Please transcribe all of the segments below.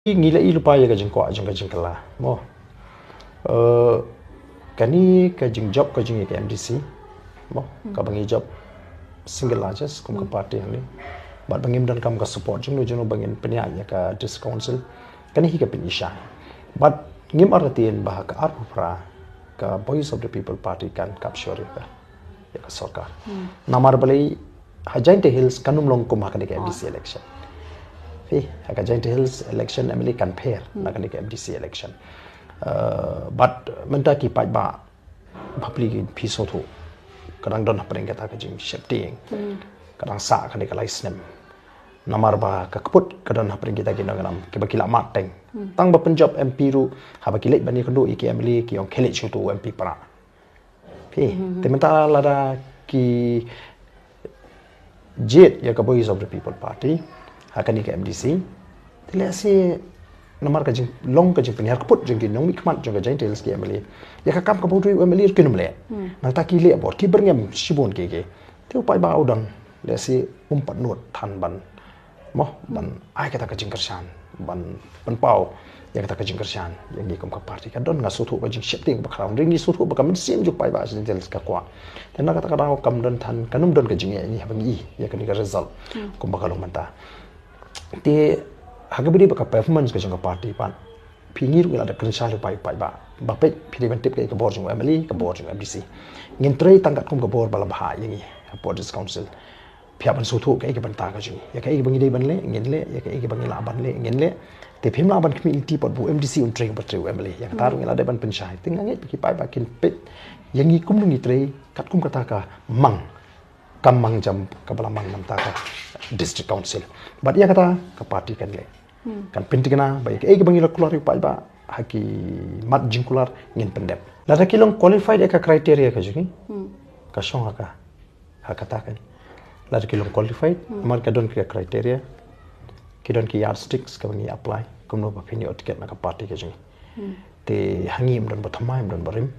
ngila lupa ya kajing ko ajing kajing kala mo kani kajing job kajing ke MDC mo ka bangi job single largest kum ka party ni bat bangim dan kam ka support jung no bangin penya ya ka dis council kani hi ka pinisha but ngim artin bah ka arpra ka voice of the people party kan capture ka ya ka sarkar namar balai Giant Hills kanum long kum hakani ka MDC election haka Giant Hills election emily kan pair nakani ka MDC election but menta ki pai ba public piso tu kadang don hapring kata ka jing shifting kadang sa kani ka license namar ba ka kaput kadang hapring kita ki nangam ke bakila mateng tang ba Punjab MP ru ha bakile bani kondo iki emily ki ong khele chu tu MP para te menta lada ki jet ya ka voice of the people party hakani ka MDC tile si namar ka jing long ka jing penyar kaput jing ki nong mikmat jong ka Giant Hills ki emily ya ka kam ka bodu emily kinum le nang ta ki le bor ki berngem sibon ke te upai ba udang le si umpat not than ban mo ban ai kata ka jing kersan ban pau ya kata ka jing kersan yang ni kam ka party ka don nga sutu ka jing shifting ba crown ring ni sutu ba kam sim ju pai ba Giant Hills ka kwa te na kata ka raw kam don than kanum don ka jing ni habangi ya kani ka result kum ba kalong manta te hagabidi baka performance ka jong party pan phingir wala da krensal pai ba bape philimentip ka bor jong emily ka bor jong MDC ngin trei tangkat kum ka bor bala bha yangi Borders Council phiapan suthu ka ban ta ka jong ya ka bangi dei ban le ngin le ya ka bangi la ban le ngin le te phim la ban community pot bu MDC un trei ba trei emily ya tar ngila da ban penchai tingangi ki pai ba kin pet yangi kum ngi trei kat kum kata ka mang kamang jam kabala mang nam ta ka district council but ya kata ka party kan le kan pentingna baik ke bangi keluar pai ba haki mat jingkular ngin pendep lada kilong qualified ka criteria ka jini ka song haka ta kan lada kilong qualified mar ka don ka criteria ki don ki yardsticks ka bangi apply kumno ba phini ticket na ka party ka jini te hangim don bathamai don barim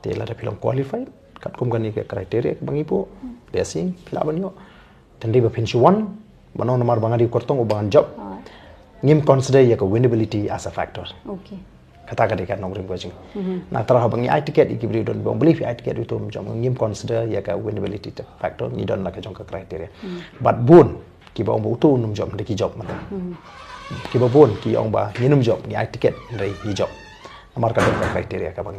te lada kilong qualified kat kum gani ka criteria ka bangi po desing pilaban yo tende ba pensi one mano nomor bangadi kortong ubangan job ngim consider ya ka winnability as a factor okay kata kata kan nongring ko jing na tara bangi I ticket ikibri don bong believe I ticket itu jom ngim consider ya ka winnability factor ni don la ka jong ka criteria but bun ki ba ong tu num jom de ki job mata ki ba bun ki ong ba nginum job ni I ticket ndai hi job amar ka don ka criteria ka bangi